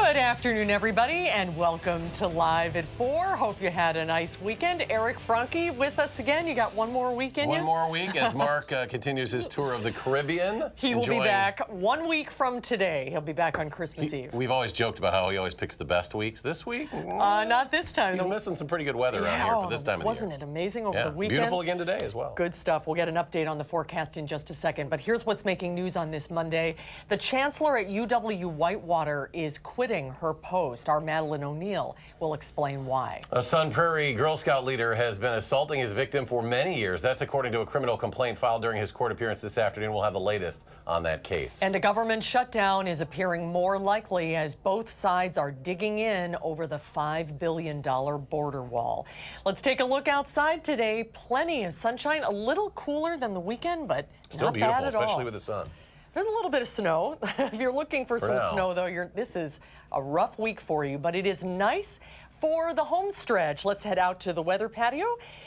Good afternoon, everybody, and welcome to Live at 4. Hope you had a nice weekend. Eric Franke with us again. You got one more week in you? One more week as Mark continues his tour of the Caribbean. He will be back 1 week from today. He'll be back on Christmas Eve. We've always joked about how he always picks the best weeks. This week? Not this time. He's missing some pretty good weather around here for this time of the year. Wasn't it amazing over the weekend? Beautiful again today as well. Good stuff. We'll get an update on the forecast in just a second. But here's what's making news on this Monday. The chancellor at UW-Whitewater is quitting her post. Our Madison O'Neill will explain why. A Sun Prairie Girl Scout leader has been assaulting his victim for many years. That's according to a criminal complaint filed during his court appearance this afternoon. We'll have the latest on that case. And a government shutdown is appearing more likely as both sides are digging in over the $5 billion border wall. Let's take a look outside today. Plenty of sunshine, a little cooler than the weekend, but still not beautiful, bad at all. especially with the sun. There's a little bit of snow. If you're looking for some snow, though, this is a rough week for you, but it is nice for the home stretch. Let's head out to the weather patio,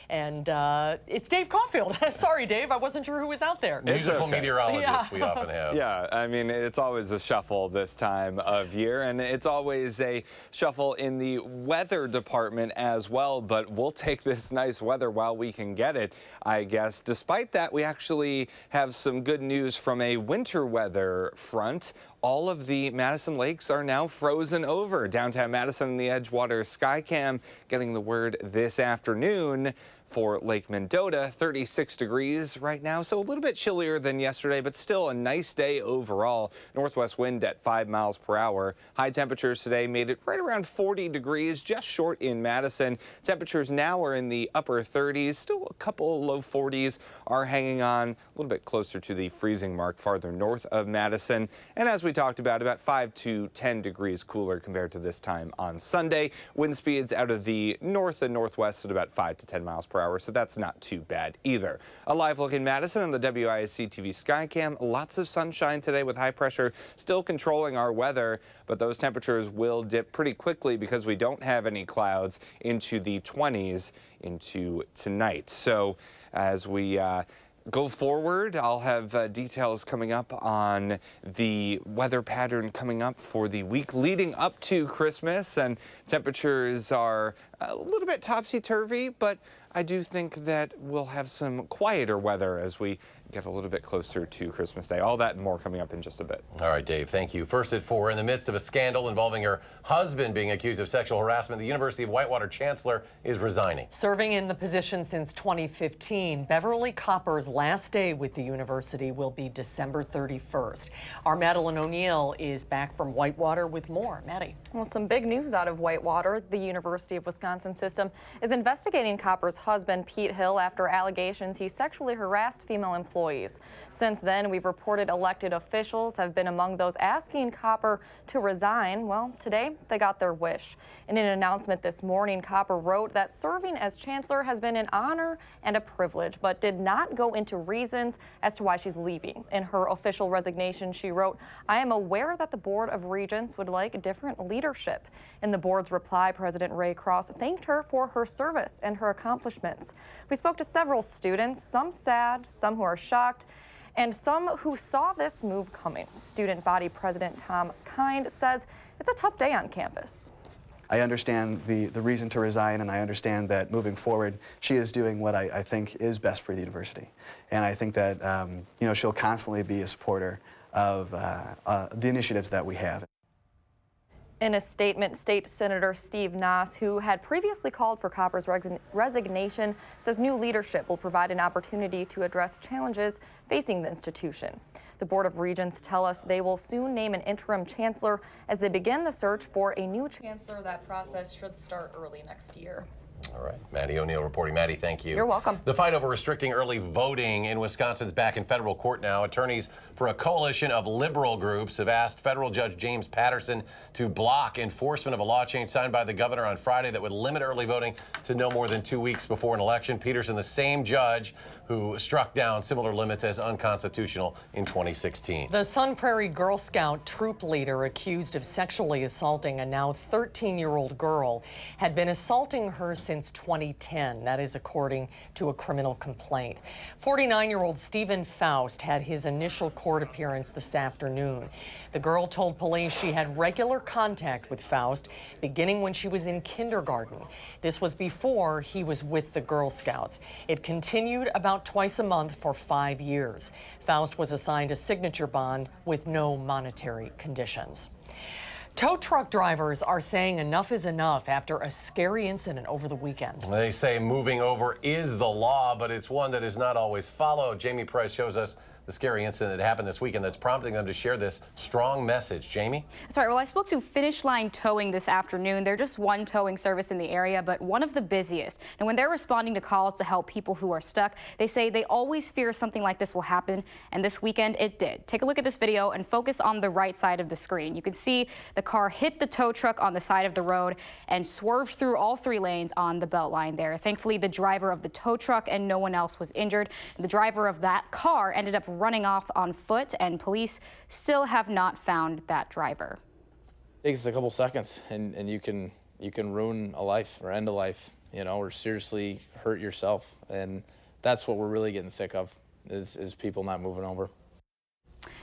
and it's Dave Caulfield. Sorry, Dave, I wasn't sure who was out there. Musical meteorologist we often have. Yeah, I mean, it's always a shuffle this time of year, and it's always a shuffle in the weather department as well, but we'll take this nice weather while we can get it, I guess. Despite that, we actually have some good news from a winter weather front. All of the Madison lakes are now frozen over. Downtown Madison and the Edgewater Skycam getting the word this afternoon for Lake Mendota, 36 degrees right now, so a little bit chillier than yesterday, but still a nice day overall. Northwest wind at 5 miles per hour. High temperatures today made it right around 40 degrees, just short in Madison. Temperatures now are in the upper 30s, still a couple low 40s are hanging on, a little bit closer to the freezing mark farther north of Madison. And as we talked about 5 to 10 degrees cooler compared to this time on Sunday. Wind speeds out of the north and northwest at about 5 to 10 miles per hour, so that's not too bad either. A live look in Madison on the WISC-TV Skycam. Lots of sunshine today with high pressure still controlling our weather, but those temperatures will dip pretty quickly because we don't have any clouds into the 20s into tonight. So as we go forward, I'll have details coming up on the weather pattern coming up for the week leading up to Christmas, and temperatures are a little bit topsy-turvy, but I do think that we'll have some quieter weather as we get a little bit closer to Christmas Day. All that and more coming up in just a bit. All right, Dave, thank you. First at 4, in the midst of a scandal involving her husband being accused of sexual harassment, the University of Whitewater chancellor is resigning. Serving in the position since 2015, Beverly Copper's last day with the university will be December 31st. Our Madison O'Neill is back from Whitewater with more. Maddie. Well, some big news out of Whitewater. The University of Wisconsin system is investigating Copper's husband, Pete Hill, after allegations he sexually harassed female employees. Since then, we've reported elected officials have been among those asking Copper to resign. Well, today they got their wish. In an announcement this morning, Copper wrote that serving as chancellor has been an honor and a privilege, but did not go into reasons as to why she's leaving. In her official resignation, she wrote, "I am aware that the Board of Regents would like different leadership." In the board's reply, President Ray Cross thanked her for her service and her accomplishments. We spoke to several students, some sad, some who are shocked, and some who saw this move coming. Student body president Tom Kind says it's a tough day on campus. I understand the reason to resign, and I understand that moving forward, she is doing what I think is best for the university. And I think that she'll constantly be a supporter of the initiatives that we have. In a statement, State Senator Steve Nass, who had previously called for Copper's resignation, says new leadership will provide an opportunity to address challenges facing the institution. The Board of Regents tell us they will soon name an interim chancellor as they begin the search for a new chancellor. That process should start early next year. All right, Maddie O'Neill reporting. Maddie, thank you. You're welcome. The fight over restricting early voting in Wisconsin's back in federal court now. Attorneys for a coalition of liberal groups have asked federal Judge James Patterson to block enforcement of a law change signed by the governor on Friday that would limit early voting to no more than 2 weeks before an election. Patterson, the same judge who struck down similar limits as unconstitutional in 2016. The Sun Prairie Girl Scout troop leader accused of sexually assaulting a now 13-year-old girl had been assaulting her since 2010. That is according to a criminal complaint. 49-year-old Stephen Faust had his initial court appearance this afternoon. The girl told police she had regular contact with Faust beginning when she was in kindergarten. This was before he was with the Girl Scouts. It continued about twice a month for 5 years. Faust was assigned a signature bond with no monetary conditions. Tow truck drivers are saying enough is enough after a scary incident over the weekend. They say moving over is the law, but it's one that is not always followed. Jamie Perez shows us the scary incident that happened this weekend that's prompting them to share this strong message. Jamie? That's right. Well, I spoke to Finish Line Towing this afternoon. They're just one towing service in the area, but one of the busiest. And when they're responding to calls to help people who are stuck, they say they always fear something like this will happen. And this weekend, it did. Take a look at this video and focus on the right side of the screen. You can see the car hit the tow truck on the side of the road and swerved through all 3 lanes on the belt line there. Thankfully, the driver of the tow truck and no one else was injured. The driver of that car ended up running off on foot, and police still have not found that driver. It takes a couple seconds, and you can ruin a life or end a life, you know, or seriously hurt yourself. And that's what we're really getting sick of, is people not moving over.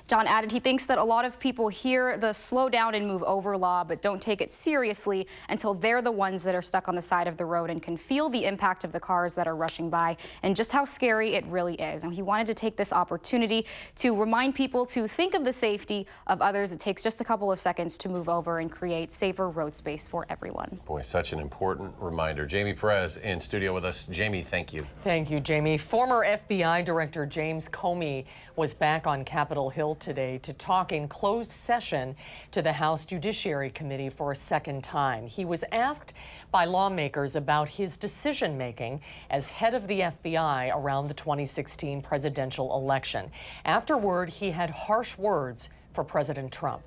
John added he thinks that a lot of people hear the slow down and move over law, but don't take it seriously until they're the ones that are stuck on the side of the road and can feel the impact of the cars that are rushing by and just how scary it really is. And he wanted to take this opportunity to remind people to think of the safety of others. It takes just a couple of seconds to move over and create safer road space for everyone. Boy, such an important reminder. Jamie Perez in studio with us. Jamie, thank you. Thank you, Jamie. Former FBI Director James Comey was back on Capitol Hill today to talk in closed session to the House Judiciary Committee for a second time. He was asked by lawmakers about his decision-making as head of the FBI around the 2016 presidential election. Afterward, he had harsh words for President Trump.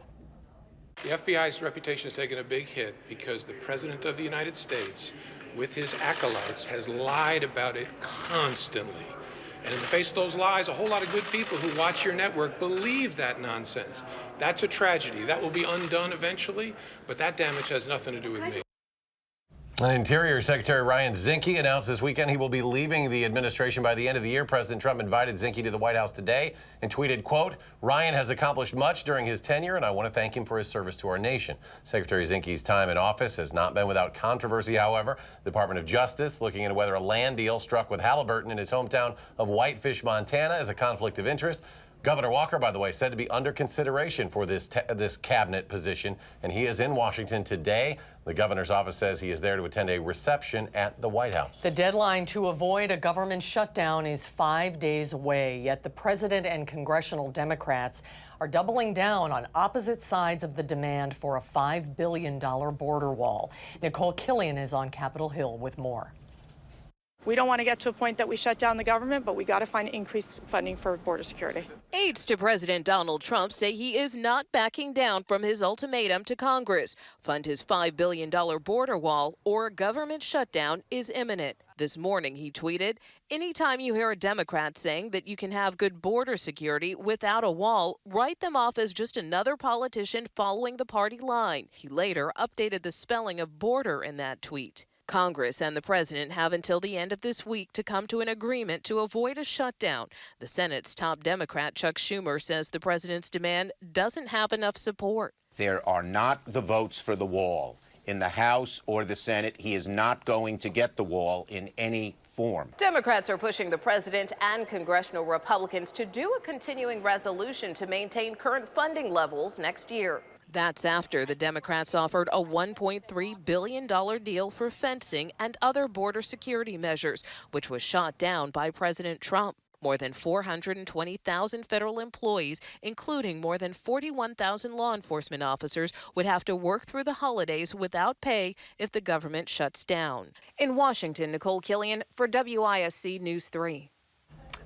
The FBI's reputation has taken a big hit because the President of the United States, with his acolytes, has lied about it constantly. And in the face of those lies, a whole lot of good people who watch your network believe that nonsense. That's a tragedy. That will be undone eventually, but that damage has nothing to do with me. Interior Secretary Ryan Zinke announced this weekend he will be leaving the administration by the end of the year. President Trump invited Zinke to the White House today and tweeted, quote, "Ryan has accomplished much during his tenure, and I want to thank him for his service to our nation." Secretary Zinke's time in office has not been without controversy, however. The Department of Justice looking into whether a land deal struck with Halliburton in his hometown of Whitefish, Montana is a conflict of interest. Governor Walker, by the way, said to be under consideration for this cabinet position, and he is in Washington today. The governor's office says he is there to attend a reception at the White House. The deadline to avoid a government shutdown is 5 days away, yet the president and congressional Democrats are doubling down on opposite sides of the demand for a $5 billion border wall. Nicole Killian is on Capitol Hill with more. We don't want to get to a point that we shut down the government, but we got to find increased funding for border security. Aides to President Donald Trump say he is not backing down from his ultimatum to Congress. Fund his $5 billion border wall or a government shutdown is imminent. This morning, he tweeted, "Anytime you hear a Democrat saying that you can have good border security without a wall, write them off as just another politician following the party line." He later updated the spelling of border in that tweet. Congress and the president have until the end of this week to come to an agreement to avoid a shutdown. The Senate's top Democrat, Chuck Schumer, says the president's demand doesn't have enough support. There are not the votes for the wall in the House or the Senate. He is not going to get the wall in any form. Democrats are pushing the president and congressional Republicans to do a continuing resolution to maintain current funding levels next year. That's after the Democrats offered a $1.3 billion deal for fencing and other border security measures, which was shot down by President Trump. More than 420,000 federal employees, including more than 41,000 law enforcement officers, would have to work through the holidays without pay if the government shuts down. In Washington, Nicole Killian for WISC News 3.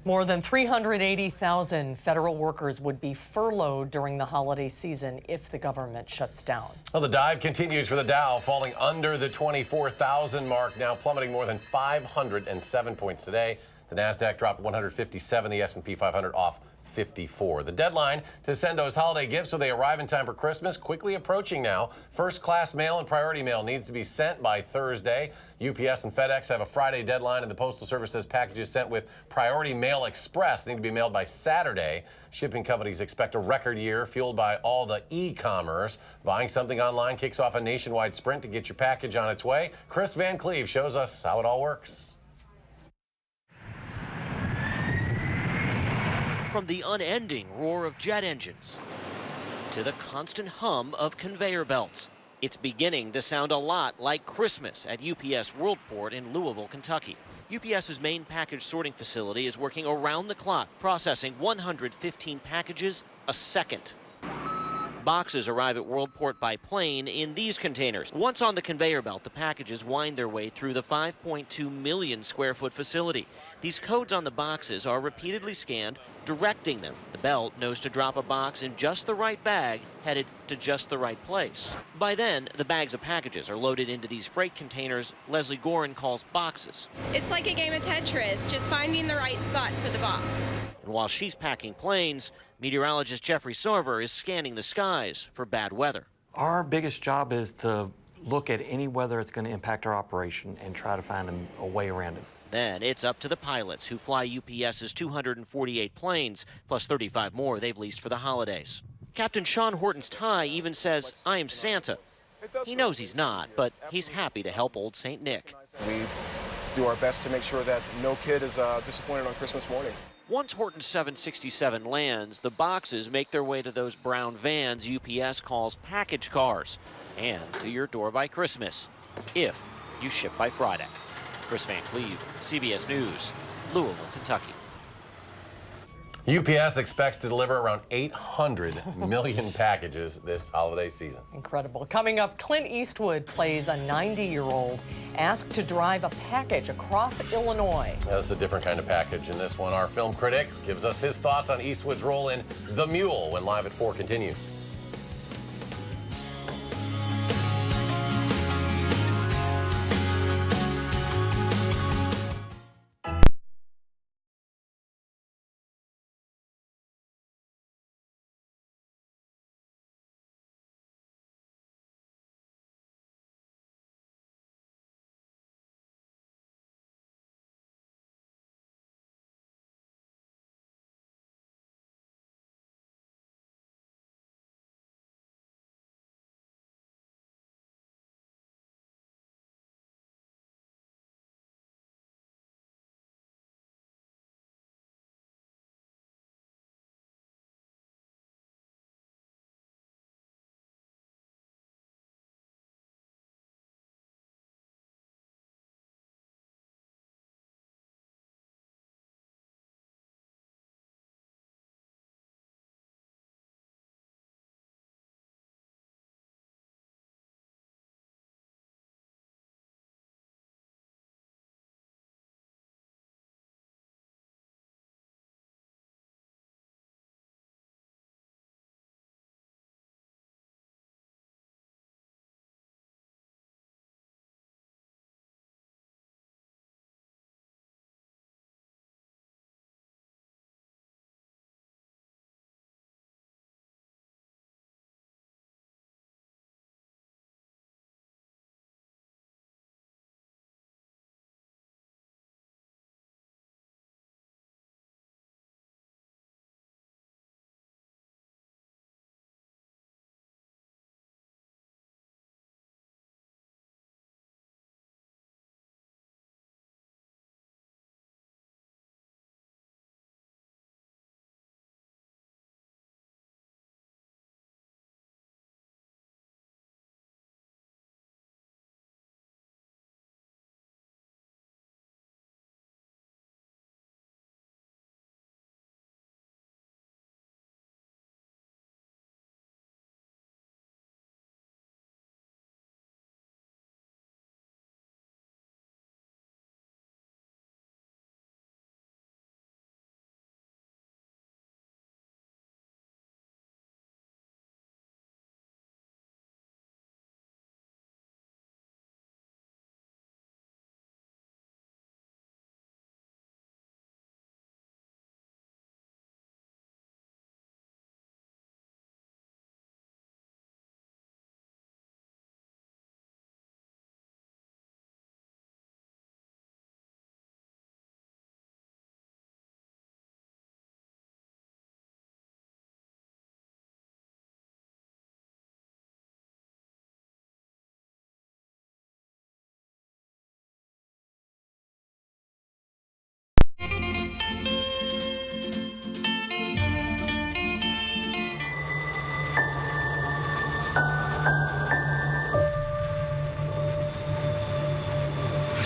More than 380,000 federal workers would be furloughed during the holiday season if the government shuts down. Well, the dive continues for the Dow, falling under the 24,000 mark, now plummeting more than 507 points today. The NASDAQ dropped 157, the S&P 500 off 54. The deadline to send those holiday gifts so they arrive in time for Christmas quickly approaching now. First-class mail and priority mail needs to be sent by Thursday. UPS and FedEx have a Friday deadline, and the Postal Service says packages sent with Priority Mail Express need to be mailed by Saturday. Shipping companies expect a record year fueled by all the e-commerce. Buying something online kicks off a nationwide sprint to get your package on its way. Chris Van Cleve shows us how it all works. From the unending roar of jet engines to the constant hum of conveyor belts, it's beginning to sound a lot like Christmas at UPS Worldport in Louisville, Kentucky. UPS's main package sorting facility is working around the clock, processing 115 packages a second. Boxes arrive at Worldport by plane in these containers. Once on the conveyor belt, the packages wind their way through the 5.2 million square foot facility. These codes on the boxes are repeatedly scanned, directing them. The belt knows to drop a box in just the right bag, headed to just the right place. By then, the bags of packages are loaded into these freight containers Leslie Gorin calls boxes. It's like a game of Tetris, just finding the right spot for the box. And while she's packing planes, meteorologist Jeffrey Sarver is scanning the skies for bad weather. Our biggest job is to look at any weather that's going to impact our operation and try to find a way around it. Then it's up to the pilots who fly UPS's 248 planes, plus 35 more they've leased for the holidays. Captain Sean Horton's tie even says, "I am Santa." He knows he's not, but he's happy to help Old St. Nick. We do our best to make sure that no kid is disappointed on Christmas morning. Once Horton's 767 lands, the boxes make their way to those brown vans UPS calls package cars and to your door by Christmas, if you ship by Friday. Chris Van Cleve, CBS News, Louisville, Kentucky. UPS expects to deliver around 800 million packages this holiday season. Incredible. Coming up, Clint Eastwood plays a 90-year-old asked to drive a package across Illinois. That's a different kind of package in this one. Our film critic gives us his thoughts on Eastwood's role in The Mule when Live at 4 continues.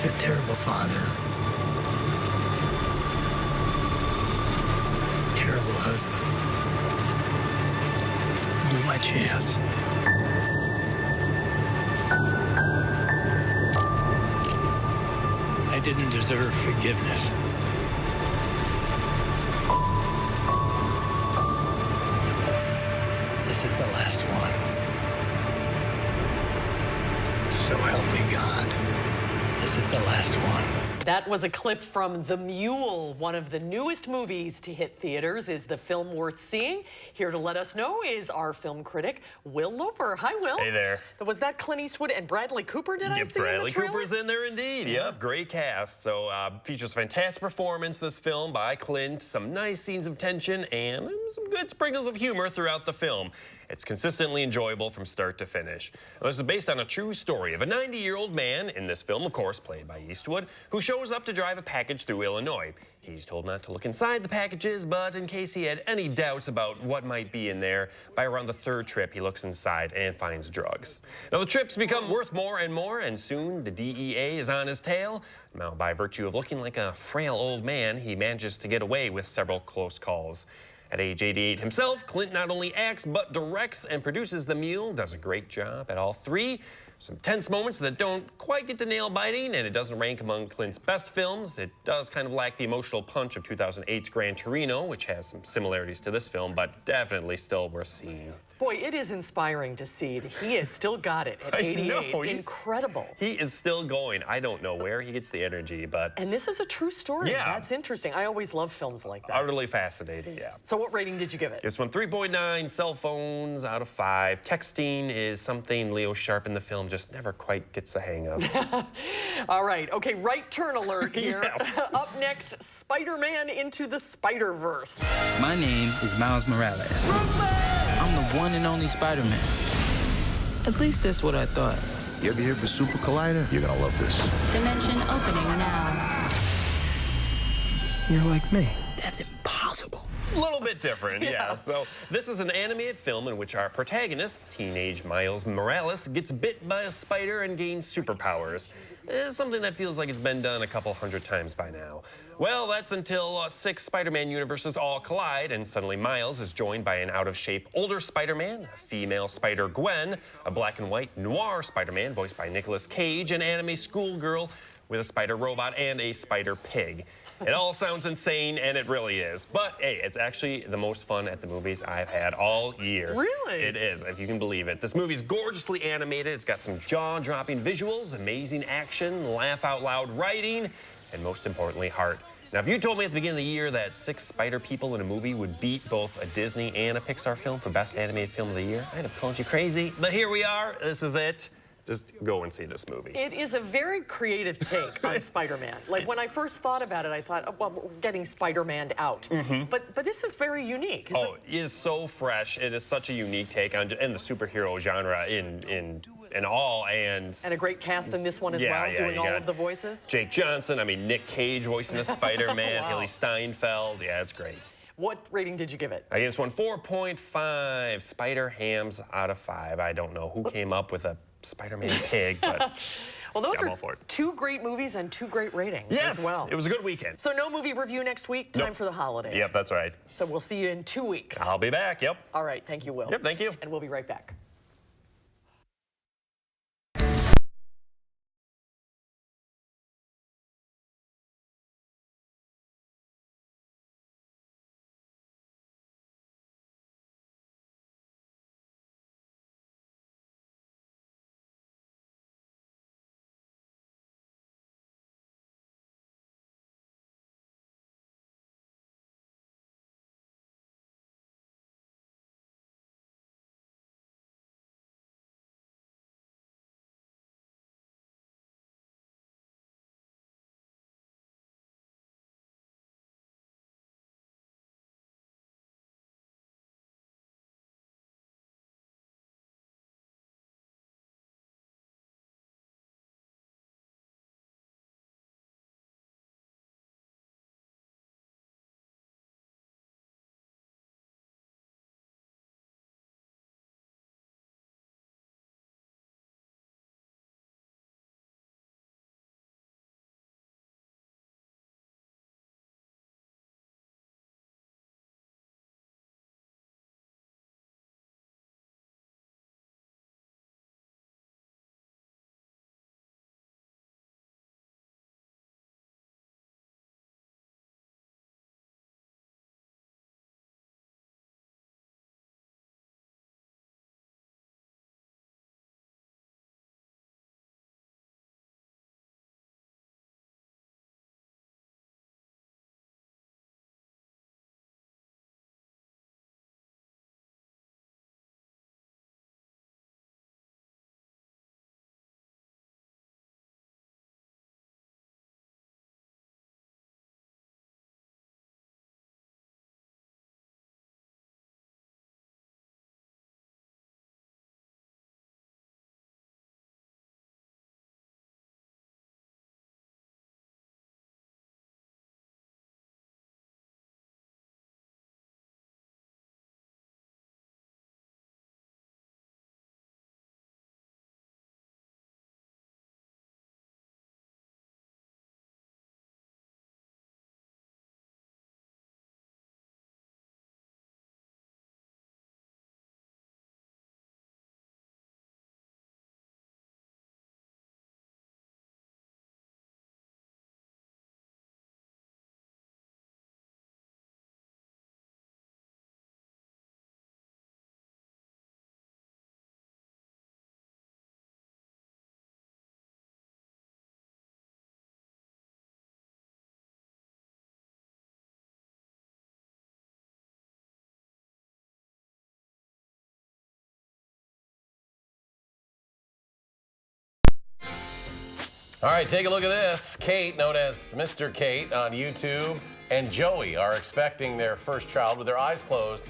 was a terrible father. Terrible husband. Blew my chance. I didn't deserve forgiveness. This is the last one. So help me God. This is the last one. That was a clip from The Mule, one of the newest movies to hit theaters. Is the film worth seeing? Here to let us know is our film critic, Will Loper. Hi, Will. Hey there. Was that Clint Eastwood and Bradley Cooper, did I see in the Bradley trailer? Cooper's in there indeed. Yep, great cast. So features a fantastic performance, this film, by Clint, some nice scenes of tension, and some good sprinkles of humor throughout the film. It's consistently enjoyable from start to finish. Now, this is based on a true story of a 90-year-old man, in this film, of course, played by Eastwood, who shows up to drive a package through Illinois. He's told not to look inside the packages, but in case he had any doubts about what might be in there, by around the third trip, he looks inside and finds drugs. Now, the trips become worth more and more, and soon the DEA is on his tail. Now, by virtue of looking like a frail old man, he manages to get away with several close calls. At age 88 himself, Clint not only acts, but directs and produces The Mule, does a great job at all three. Some tense moments that don't quite get to nail-biting, and it doesn't rank among Clint's best films. It does kind of lack the emotional punch of 2008's Gran Torino, which has some similarities to this film, but definitely still worth seeing. Boy, it is inspiring to see that he has still got it at 88. I know, Incredible. He is still going. I don't know where he gets the energy, but... And this is a true story. Yeah. That's interesting. I always love films like that. Utterly fascinating, yeah. So what rating did you give it? This one, 3.9 cell phones out of 5. Texting is something Leo Sharp in the film just never quite gets the hang of. All right. Okay, right turn alert here. Yes. Up next, Spider-Man Into the Spider-Verse. My name is Miles Morales. I'm the one and only Spider-Man. At least that's what I thought. You ever hear of the Super Collider? You're gonna love this. Dimension opening now. You're like me. That's impossible. A little bit different, yeah. So this is an animated film in which our protagonist, teenage Miles Morales, gets bit by a spider and gains superpowers. Something that feels like it's been done a couple hundred times by now. Well, that's until 6 Spider-Man universes all collide, and suddenly Miles is joined by an out-of-shape older Spider-Man, a female Spider-Gwen, a black and white noir Spider-Man voiced by Nicolas Cage, an anime schoolgirl with a spider robot, and a spider pig. It all sounds insane, and it really is. But, hey, it's actually the most fun at the movies I've had all year. Really? It is, if you can believe it. This movie's gorgeously animated. It's got some jaw-dropping visuals, amazing action, laugh-out-loud writing, and most importantly, heart. Now, if you told me at the beginning of the year that 6 spider people in a movie would beat both a Disney and a Pixar film for Best Animated Film of the Year, I'd have called you crazy. But here we are. This is it. Just go and see this movie. It is a very creative take on Spider-Man. Like, when I first thought about it, I thought, oh, well, we're getting Spider-Man out. But this is very unique. It is so fresh. It is such a unique take on in the superhero genre in all, and a great cast in this one as well, doing all of the voices. Jake Johnson, I mean, Nick Cage voicing the Spider-Man, Wow. Haley Steinfeld. Yeah, it's great. What rating did you give it? I gave this one 4.5 Spider Hams out of 5. I don't know who came up with a Spider-Man pig, but well, those I'm are all for it. 2 great movies and 2 great ratings Yes, as well. It was a good weekend. So no movie review next week, time Nope. for the holiday. Yep, that's right. So we'll see you in 2 weeks. I'll be back, yep. All right, thank you, Will. Yep, thank you. And we'll be right back. All right, take a look at this. Kate, known as Mr. Kate on YouTube, and Joey are expecting their first child with their eyes closed.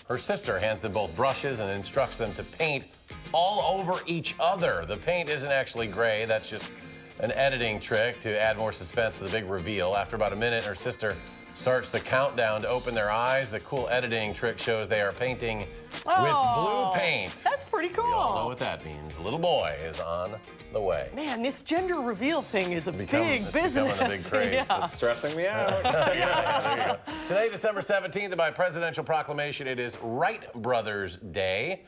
Her sister hands them both brushes and instructs them to paint all over each other. The paint isn't actually gray. That's just an editing trick to add more suspense to the big reveal. After about a minute, her sister starts the countdown to open their eyes. The cool editing trick shows they are painting with blue paint. That's pretty cool. We all know what that means. A little boy is on the way. Man, this gender reveal thing is a big business. Becoming a big craze. Yeah. It's stressing me out. There you go. Today, December 17th, and by presidential proclamation, it is Wright Brothers Day,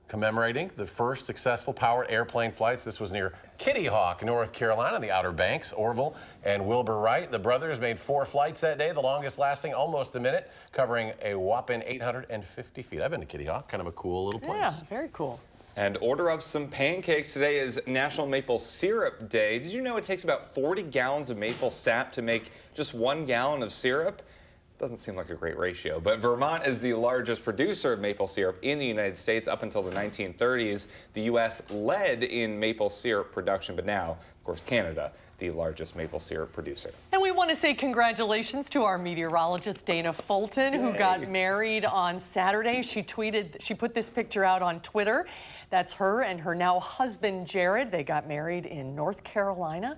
commemorating the first successful powered airplane flights. This was near Kitty Hawk, North Carolina, the Outer Banks. Orville and Wilbur Wright, the brothers, made 4 flights that day, the longest lasting almost a minute, covering a whopping 850 feet. I've been to Kitty Hawk, kind of a cool little place. Yeah, very cool. And order up some pancakes. Today is National Maple Syrup Day. Did you know it takes about 40 gallons of maple sap to make just 1 gallon of syrup? Doesn't seem like a great ratio, but Vermont is the largest producer of maple syrup in the United States. Up until the 1930s, the U.S. led in maple syrup production, but now, of course, Canada, the largest maple syrup producer. And we want to say congratulations to our meteorologist, Dana Fulton, who got married on Saturday. She put this picture out on Twitter. That's her and her now husband, Jared. They got married in North Carolina.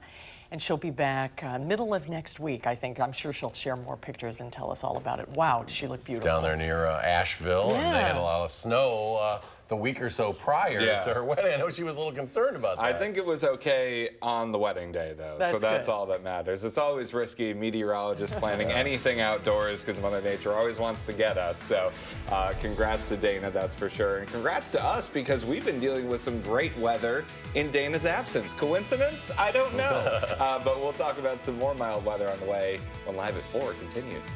And she'll be back middle of next week, I think. I'm sure she'll share more pictures and tell us all about it. Wow, does she look beautiful. Down there near Asheville, and they had a lot of snow the week or so prior to her wedding. I know she was a little concerned about that. I think it was okay on the wedding day, though. So that's all that matters. It's always risky, meteorologists planning anything outdoors, because Mother Nature always wants to get us. So congrats to Dana, that's for sure. And congrats to us, because we've been dealing with some great weather in Dana's absence. Coincidence? I don't know. But we'll talk about some more mild weather on the way when Live at 4 continues.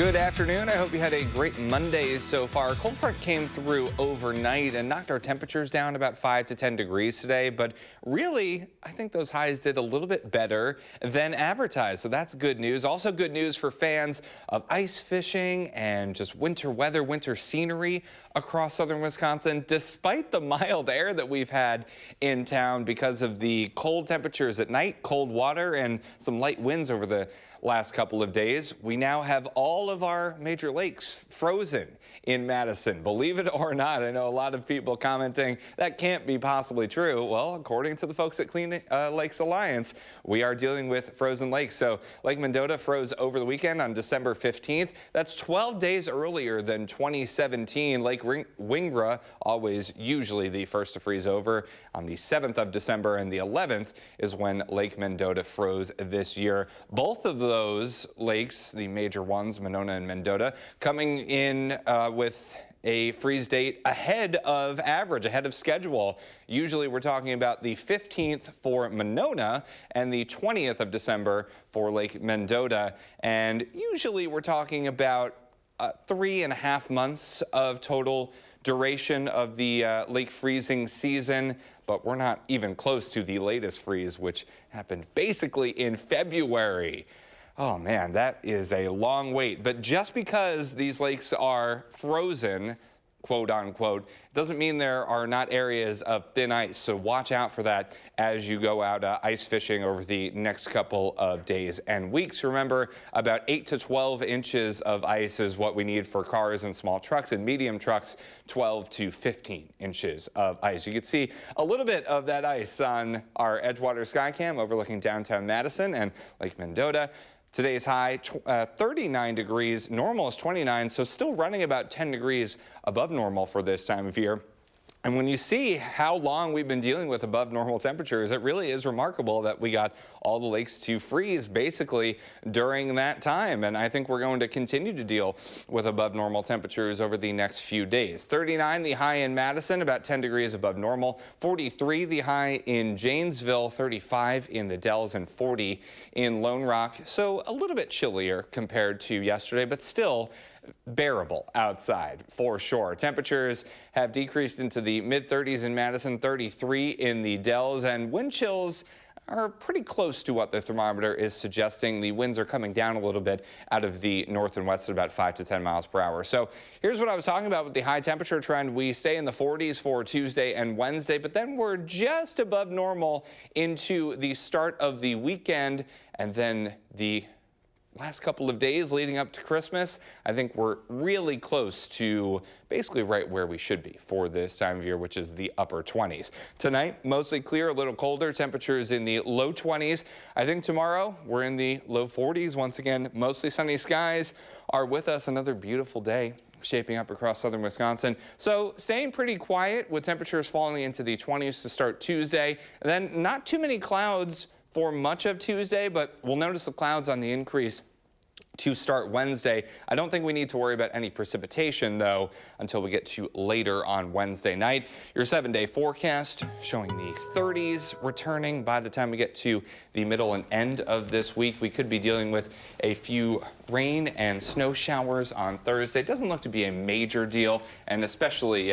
Good afternoon. I hope you had a great Monday so far. A cold front came through overnight and knocked our temperatures down about 5 to 10 degrees today. But really, I think those highs did a little bit better than advertised. So that's good news. Also good news for fans of ice fishing and just winter weather, winter scenery across southern Wisconsin. Despite the mild air that we've had in town because of the cold temperatures at night, cold water, and some light winds over the last couple of days, we now have all of our major lakes frozen in Madison. Believe it or not, I know a lot of people commenting that can't be possibly true. Well, according to the folks at Clean Lakes Alliance, we are dealing with frozen lakes. So Lake Mendota froze over the weekend on December 15th. That's 12 days earlier than 2017. Lake Wingra, always usually the first to freeze over on the 7th of December, and the 11th is when Lake Mendota froze this year. Both of those lakes, the major ones, Monona and Mendota, coming in with a freeze date ahead of average, ahead of schedule. Usually we're talking about the 15th for Monona and the 20th of December for Lake Mendota. And usually we're talking about 3.5 months of total duration of the lake freezing season, but we're not even close to the latest freeze, which happened basically in February. Oh man, that is a long wait. But just because these lakes are frozen, quote unquote, doesn't mean there are not areas of thin ice. So watch out for that as you go out ice fishing over the next couple of days and weeks. Remember, about 8 to 12 inches of ice is what we need for cars and small trucks, and medium trucks 12 to 15 inches of ice. You can see a little bit of that ice on our Edgewater Skycam overlooking downtown Madison and Lake Mendota. Today's high, 39 degrees, normal is 29, so still running about 10 degrees above normal for this time of year. And when you see how long we've been dealing with above normal temperatures, it really is remarkable that we got all the lakes to freeze basically during that time. And I think we're going to continue to deal with above normal temperatures over the next few days. 39 the high in Madison, about 10 degrees above normal. 43 the high in Janesville, 35 in the Dells, and 40 in Lone Rock. So a little bit chillier compared to yesterday, but still bearable outside for sure. Temperatures have decreased into the mid-30s in Madison, 33 in the Dells, and wind chills are pretty close to what the thermometer is suggesting. The winds are coming down a little bit out of the north and west at about 5 to 10 miles per hour. So here's what I was talking about with the high temperature trend. We stay in the 40s for Tuesday and Wednesday, but then we're just above normal into the start of the weekend, and then the last couple of days leading up to Christmas, I think we're really close to basically right where we should be for this time of year, which is the upper 20s. Tonight, mostly clear, a little colder, temperatures in the low 20s. I think tomorrow we're in the low 40s. Once again, mostly sunny skies are with us. Another beautiful day shaping up across southern Wisconsin. So staying pretty quiet with temperatures falling into the 20s to start Tuesday. And then not too many clouds for much of Tuesday, but we'll notice the clouds on the increase to start Wednesday. I don't think we need to worry about any precipitation, though, until we get to later on Wednesday night. Your 7-day forecast showing the 30s returning by the time we get to the middle and end of this week. We could be dealing with a few rain and snow showers on Thursday. It doesn't look to be a major deal, and especially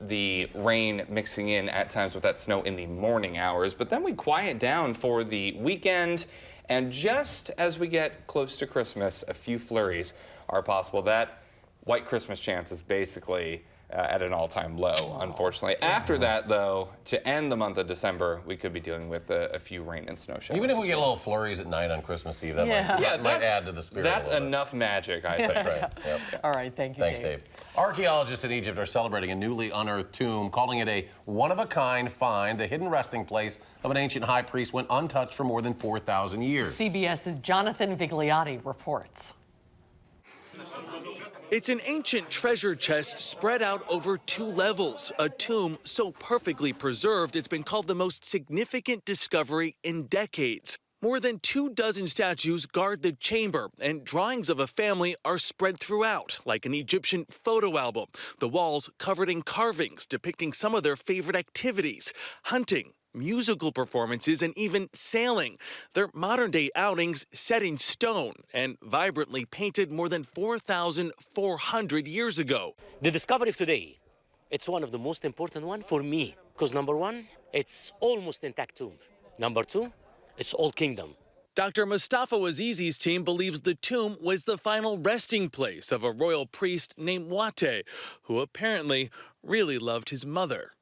the rain mixing in at times with that snow in the morning hours. But then we quiet down for the weekend, and just as we get close to Christmas, a few flurries are possible. That white Christmas chance is basically at an all-time low, unfortunately. After that, though, to end the month of December, we could be dealing with a few rain and snow showers. Even if we get a little flurries at night on Christmas Eve, that might add to the spirit. That's enough magic, I think. That's right. Yep. All right, thank you, Thanks, Dave. Archaeologists in Egypt are celebrating a newly unearthed tomb, calling it a one-of-a-kind find. The hidden resting place of an ancient high priest went untouched for more than 4,000 years. CBS's Jonathan Vigliotti reports. It's an ancient treasure chest spread out over 2 levels, a tomb so perfectly preserved it's been called the most significant discovery in decades. More than 24 statues guard the chamber, and drawings of a family are spread throughout, like an Egyptian photo album. The walls covered in carvings depicting some of their favorite activities: hunting, musical performances, and even sailing. They're modern-day outings set in stone and vibrantly painted more than 4,400 years ago. The discovery of today, it's one of the most important one for me, because number one, it's almost intact tomb. Number two, it's Old Kingdom. Dr. Mustafa Azizi's team believes the tomb was the final resting place of a royal priest named Wate, who apparently really loved his mother.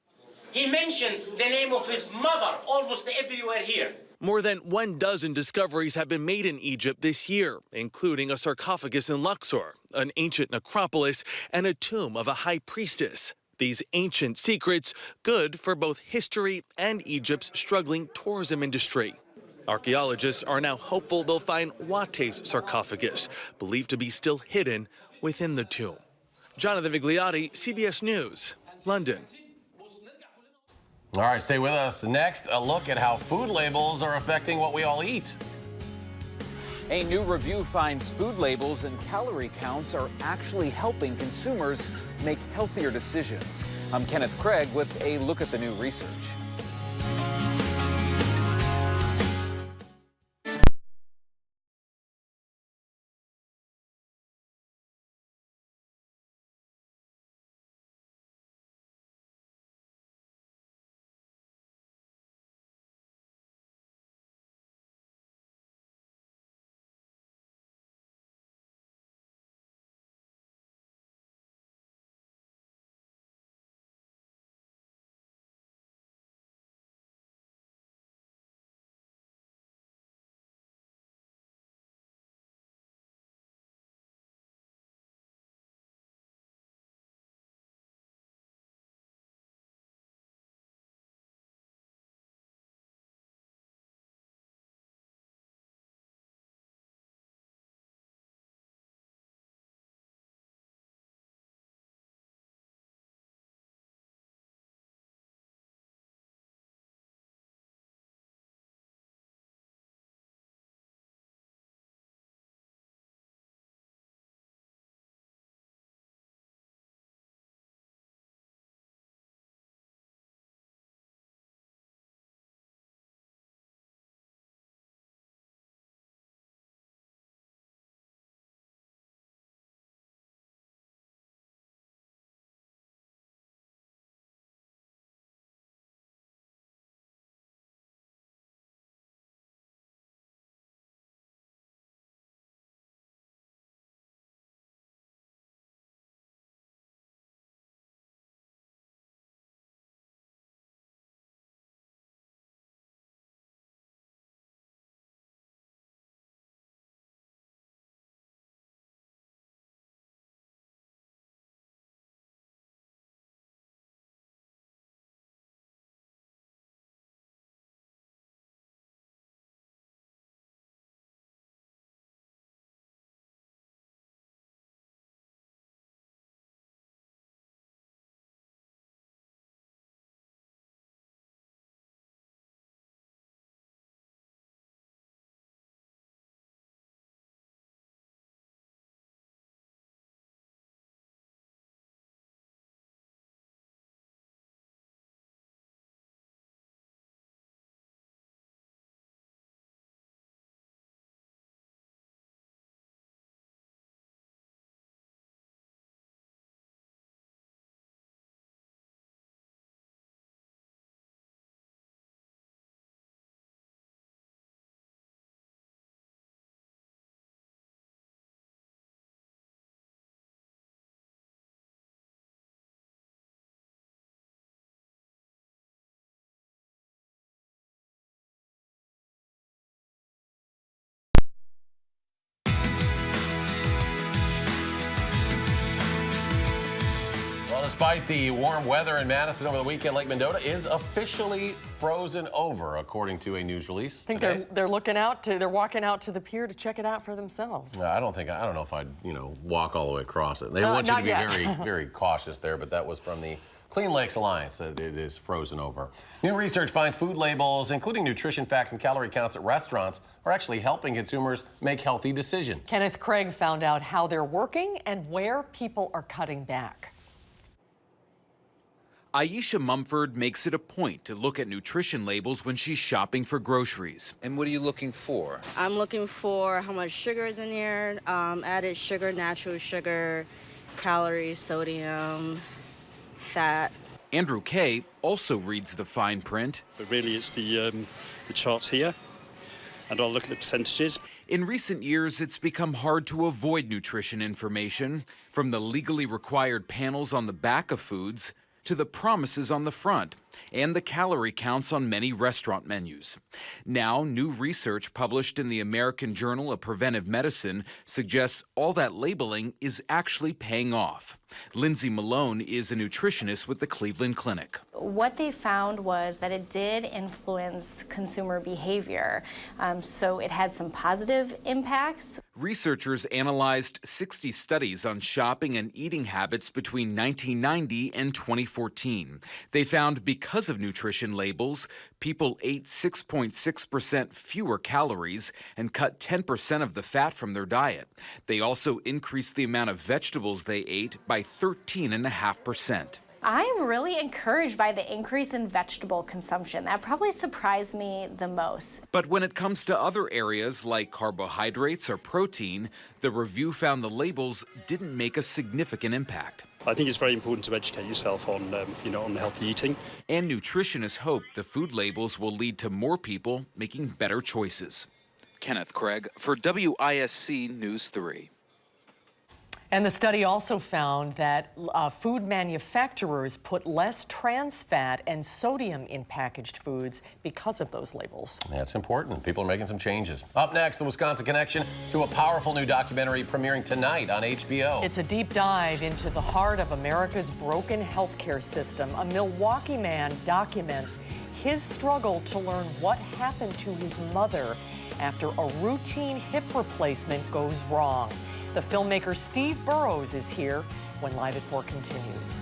He mentions the name of his mother almost everywhere here. More than 12 discoveries have been made in Egypt this year, including a sarcophagus in Luxor, an ancient necropolis, and a tomb of a high priestess. These ancient secrets good for both history and Egypt's struggling tourism industry. Archaeologists are now hopeful they'll find Wate's sarcophagus, believed to be still hidden within the tomb. Jonathan Vigliotti, CBS News, London. All right, stay with us. Next, a look at how food labels are affecting what we all eat. A new review finds food labels and calorie counts are actually helping consumers make healthier decisions. I'm Kenneth Craig with a look at the new research. Well, despite the warm weather in Madison over the weekend, Lake Mendota is officially frozen over, according to a news release. I think they're walking out to the pier to check it out for themselves. I don't know if I'd, walk all the way across it. They want you to be very, very cautious there, but that was from the Clean Lakes Alliance that it is frozen over. New research finds food labels, including nutrition facts and calorie counts at restaurants, are actually helping consumers make healthy decisions. Kenneth Craig found out how they're working and where people are cutting back. Aisha Mumford makes it a point to look at nutrition labels when she's shopping for groceries. And what are you looking for? I'm looking for how much sugar is in here, added sugar, natural sugar, calories, sodium, fat. Andrew Kay also reads the fine print. But really, it's the charts here, and I'll look at the percentages. In recent years, it's become hard to avoid nutrition information, from the legally required panels on the back of foods to the promises on the front and the calorie counts on many restaurant menus. Now, new research published in the American Journal of Preventive Medicine suggests all that labeling is actually paying off. Lindsay Malone is a nutritionist with the Cleveland Clinic. What they found was that it did influence consumer behavior, so it had some positive impacts. Researchers analyzed 60 studies on shopping and eating habits between 1990 and 2014. They found because of nutrition labels, people ate 6.6% fewer calories and cut 10% of the fat from their diet. They also increased the amount of vegetables they ate by 13.5%. I'm really encouraged by the increase in vegetable consumption. That probably surprised me the most. But when it comes to other areas like carbohydrates or protein, the review found the labels didn't make a significant impact. I think it's very important to educate yourself on, on healthy eating. And nutritionists hope the food labels will lead to more people making better choices. Kenneth Craig for WISC News 3. And the study also found that food manufacturers put less trans fat and sodium in packaged foods because of those labels. That's important. People are making some changes. Up next, the Wisconsin Connection to a powerful new documentary premiering tonight on HBO. It's a deep dive into the heart of America's broken healthcare system. A Milwaukee man documents his struggle to learn what happened to his mother after a routine hip replacement goes wrong. The filmmaker Steve Burrows is here when Live at 4 continues.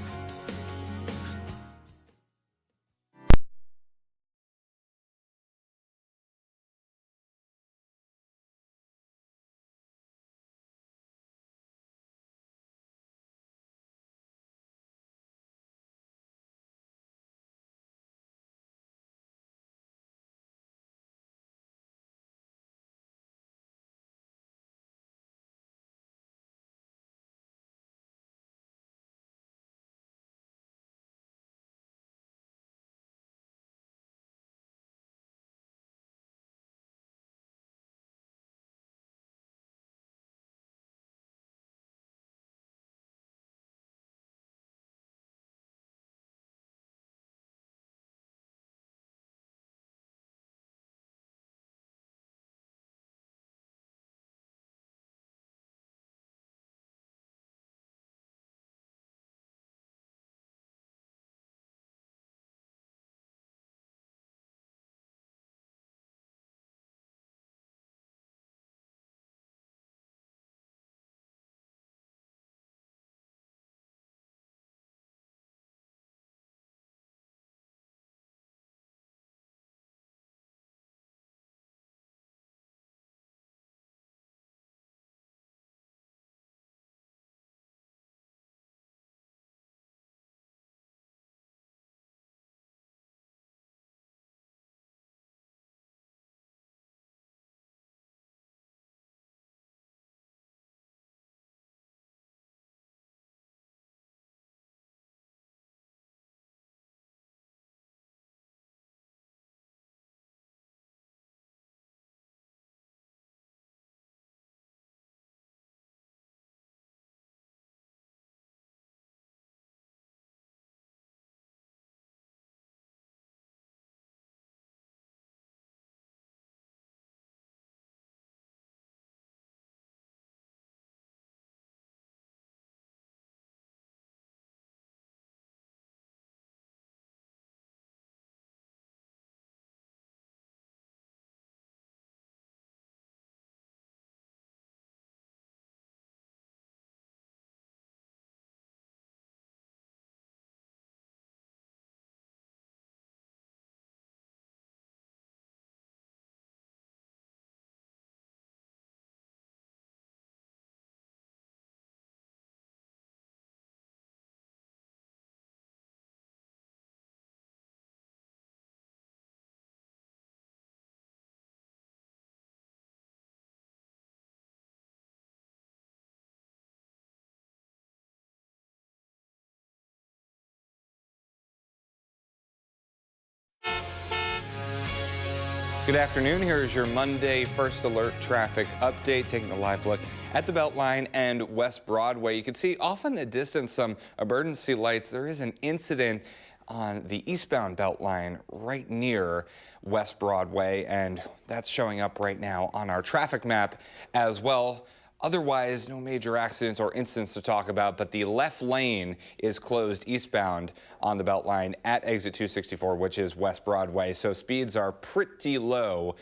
Good afternoon. Here's your Monday First Alert traffic update, taking a live look at the Beltline and West Broadway. You can see off in the distance some emergency lights. There is an incident on the eastbound Beltline right near West Broadway, and that's showing up right now on our traffic map as well. Otherwise, no major accidents or incidents to talk about, but the left lane is closed eastbound on the Beltline at exit 264, which is West Broadway. So speeds are pretty low,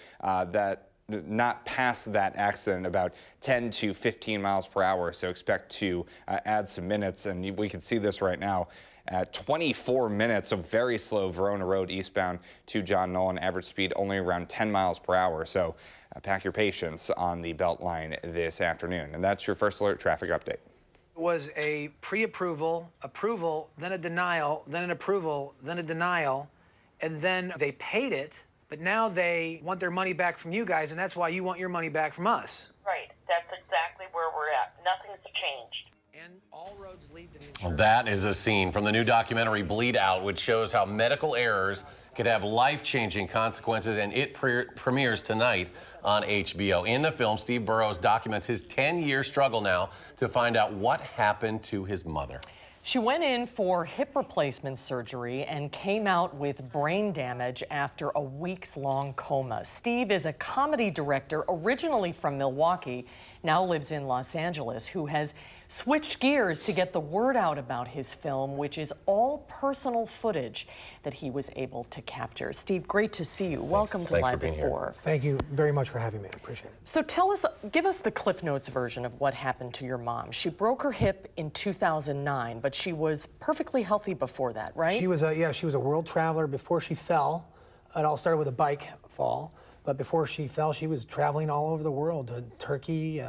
not past that accident, about 10 to 15 miles per hour. So expect to add some minutes, and we can see this right now. At 24 minutes of very slow Verona Road eastbound to John Nolan, average speed only around 10 miles per hour. So pack your patience on the Beltline this afternoon. And that's your First Alert traffic update. It was a pre-approval, approval, then a denial, then an approval, then a denial, and then they paid it, but now they want their money back from you guys, and that's why you want your money back from us. Right. That's exactly where we're at. Nothing's changed. And all roads lead to the Well, that is a scene from the new documentary Bleed Out, which shows how medical errors could have life-changing consequences, and it premieres tonight on HBO. In the film, Steve Burrows documents his 10-year struggle now to find out what happened to his mother. She went in for hip replacement surgery and came out with brain damage after a weeks-long coma. Steve is a comedy director originally from Milwaukee, now lives in Los Angeles, who has switched gears to get the word out about his film, which is all personal footage that he was able to capture. Steve, great to see you. Welcome to Live at 4. Thank you very much for having me. I appreciate it. So give us the Cliff Notes version of what happened to your mom. She broke her hip in 2009, but she was perfectly healthy before that, right? She was a world traveler before she fell. It all started with a bike fall. But before she fell, she was traveling all over the world, to Turkey.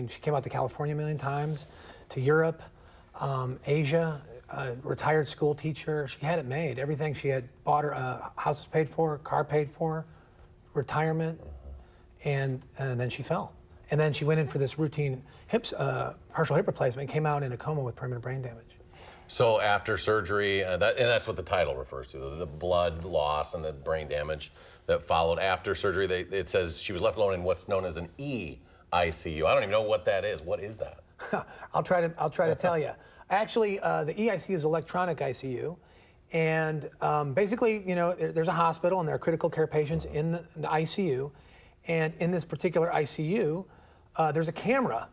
She came out to California a million times, to Europe, Asia, retired school teacher. She had it made. Everything she had bought, her house was paid for, car paid for, retirement, and then she fell. And then she went in for this routine partial hip replacement, came out in a coma with permanent brain damage. So after surgery, and that's what the title refers to, the blood loss and the brain damage that followed after surgery. It says she was left alone in what's known as an EICU. I don't even know what that is. What is that? I'll try to tell you. Actually, the EICU is electronic ICU, and basically, there's a hospital and there are critical care patients in the ICU, and in this particular ICU, there's a camera,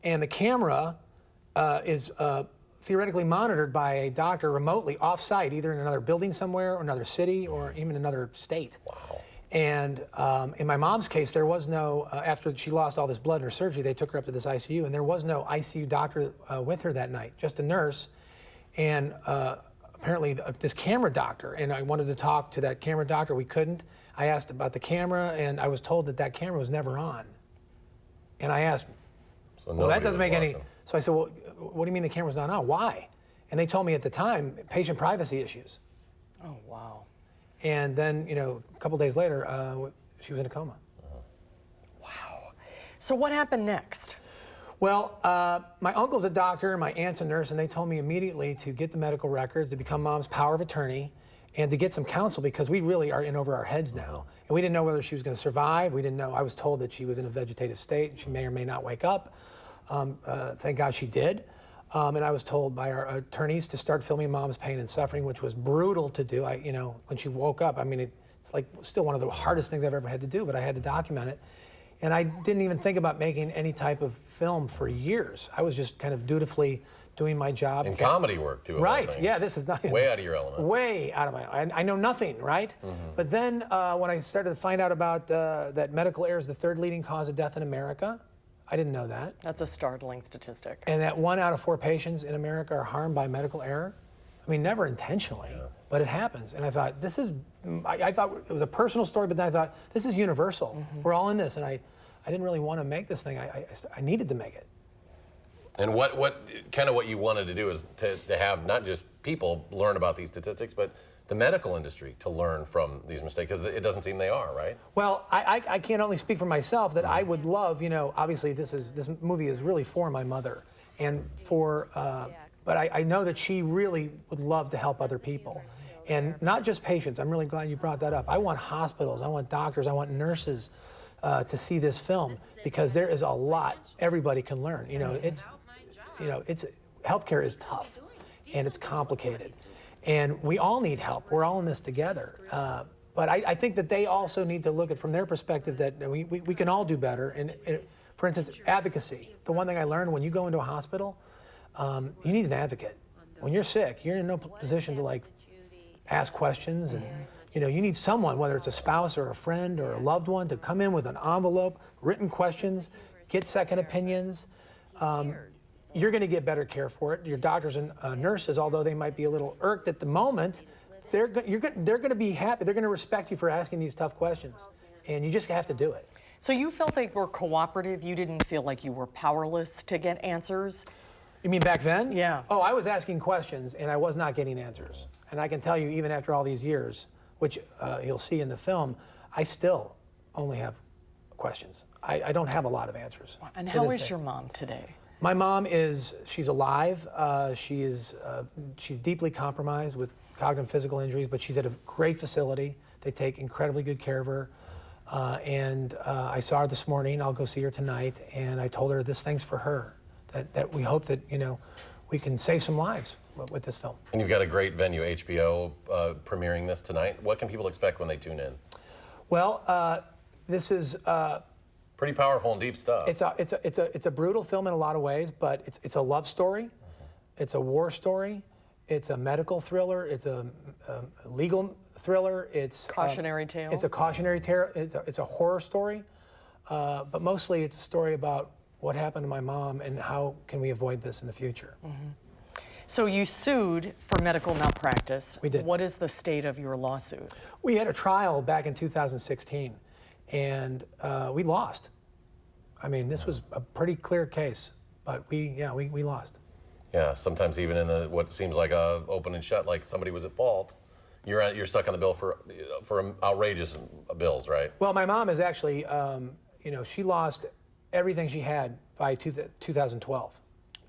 and the camera is theoretically monitored by a doctor remotely off-site, either in another building somewhere or another city or even another state. Wow. And in my mom's case, there was no, after she lost all this blood in her surgery, they took her up to this ICU, and there was no ICU doctor with her that night, just a nurse. And apparently this camera doctor, and I wanted to talk to that camera doctor, we couldn't. I asked about the camera, and I was told that camera was never on. And I asked, well, that doesn't make any, so I said, well, what do you mean the camera's not on? Why? And they told me at the time, patient privacy issues. Oh, wow. And then, a couple days later, she was in a coma. Wow. So what happened next? Well, my uncle's a doctor, my aunt's a nurse, and they told me immediately to get the medical records, to become Mom's power of attorney, and to get some counsel, because we really are in over our heads now. And we didn't know whether she was going to survive. We didn't know. I was told that she was in a vegetative state. She may or may not wake up. Thank God she did. And I was told by our attorneys to start filming Mom's pain and suffering, which was brutal to do. When she woke up, it's like still one of the hardest things I've ever had to do, but I had to document it. And I didn't even think about making any type of film for years. I was just kind of dutifully doing my job. And comedy work, too. Right, yeah, this is not... Way out of your element. Way out of my... I know nothing, right? Mm-hmm. But then when I started to find out about that medical error is the third leading cause of death in America, I didn't know that. That's a startling statistic. And that 1 out of 4 patients in America are harmed by medical error. Never intentionally, but it happens. And I thought, I thought it was a personal story, but then I thought, this is universal. Mm-hmm. We're all in this. And I didn't really want to make this thing. I needed to make it. And what you wanted to do is to have not just people learn about these statistics, but the medical industry to learn from these mistakes, because it doesn't seem they are, right? Well, I can't only speak for myself that I would love, obviously this movie is really for my mother, and for, but I know that she really would love to help other people. And not just patients. I'm really glad you brought that up. I want hospitals, I want doctors, I want nurses to see this film, because there is a lot everybody can learn. Healthcare is tough and it's complicated, and we all need help. We're all in this together. But I think that they also need to look at from their perspective that we can all do better. And for instance, advocacy. The one thing I learned, when you go into a hospital, you need an advocate. When you're sick, you're in no position to ask questions, and you need someone, whether it's a spouse or a friend or a loved one, to come in with an envelope, written questions, get second opinions. You're going to get better care for it. Your doctors and nurses, although they might be a little irked at the moment, they're going to be happy. They're going to respect you for asking these tough questions, and you just have to do it. So you felt they were cooperative? You didn't feel like you were powerless to get answers? You mean back then? Yeah. Oh, I was asking questions, and I was not getting answers. And I can tell you, even after all these years, which you'll see in the film, I still only have questions. I don't have a lot of answers. And how is your mom today? My mom she's alive. She's deeply compromised with cognitive and physical injuries, but she's at a great facility. They take incredibly good care of her. And I saw her this morning. I'll go see her tonight. And I told her this thing's for her, that we hope that, we can save some lives with this film. And you've got a great venue, HBO, premiering this tonight. What can people expect when they tune in? Well, this is pretty powerful and deep stuff. It's a brutal film in a lot of ways, but it's a love story, it's a war story, it's a medical thriller, it's a legal thriller, it's cautionary tale. It's a cautionary tale. It's a horror story, but mostly it's a story about what happened to my mom and how can we avoid this in the future. Mm-hmm. So you sued for medical malpractice. We did. What is the state of your lawsuit? We had a trial back in 2016, and we lost. I mean, this was a pretty clear case, but we lost. Yeah, sometimes even in what seems like a open and shut, like somebody was at fault, you're stuck on the bill for outrageous bills, right? Well, my mom is actually, she lost everything she had by 2012.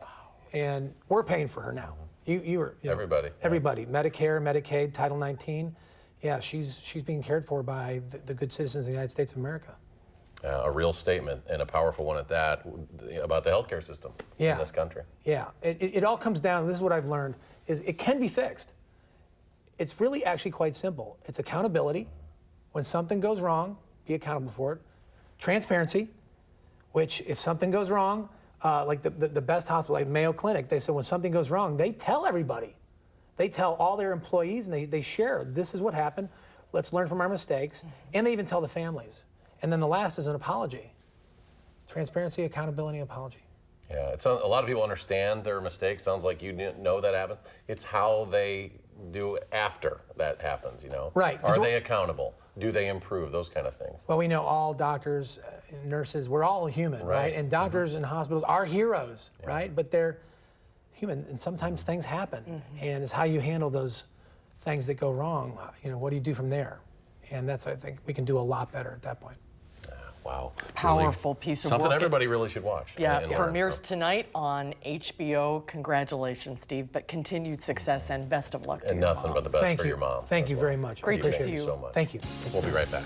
Wow. And we're paying for her now. Everybody. Everybody. Medicare, Medicaid, Title 19. Yeah, she's being cared for by the good citizens of the United States of America. A real statement, and a powerful one at that, about the healthcare system in this country. Yeah, it all comes down, this is what I've learned, is it can be fixed. It's really actually quite simple. It's accountability. When something goes wrong, be accountable for it. Transparency, which if something goes wrong, like the best hospital, like Mayo Clinic, they said when something goes wrong, they tell everybody. They tell all their employees, and they share, this is what happened, let's learn from our mistakes, and they even tell the families. And then the last is an apology. Transparency, accountability, apology. Yeah, a lot of people understand their mistakes. Sounds like you didn't know that happened. It's how they do after that happens, Right. Are they accountable? Do they improve? Those kind of things. Well, we know all doctors, nurses, we're all human, right? And doctors and hospitals are heroes, right? But they're human, and sometimes things happen. And it's how you handle those things that go wrong. What do you do from there? And I think we can do a lot better at that point. Wow. Powerful piece of work. Something everybody really should watch. Yeah, premieres tonight on HBO. Congratulations, Steve, but continued success and best of luck to and your nothing mom. but the best for your mom. Thank you very much. Great to see you. So much. Thank you. We'll be right back.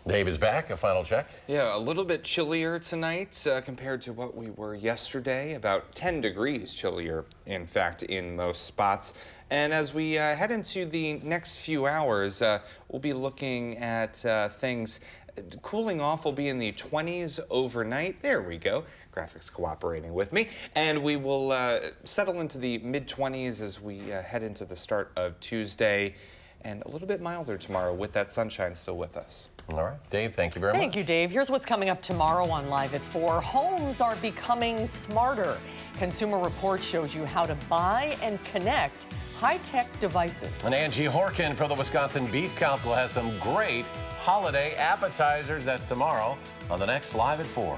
Dave is back. A final check. Yeah, a little bit chillier tonight compared to what we were yesterday. About 10 degrees chillier, in fact, in most spots. And as we head into the next few hours, we'll be looking at things. Cooling off will be in the 20s overnight. There we go. Graphics cooperating with me. And we will settle into the mid-20s as we head into the start of Tuesday. And a little bit milder tomorrow with that sunshine still with us. All right. Dave, thank you very much. Thank you, Dave. Here's what's coming up tomorrow on Live at 4. Homes are becoming smarter. Consumer Report shows you how to buy and connect high-tech devices. And Angie Horkin from the Wisconsin Beef Council has some great holiday appetizers. That's tomorrow on the next Live at 4.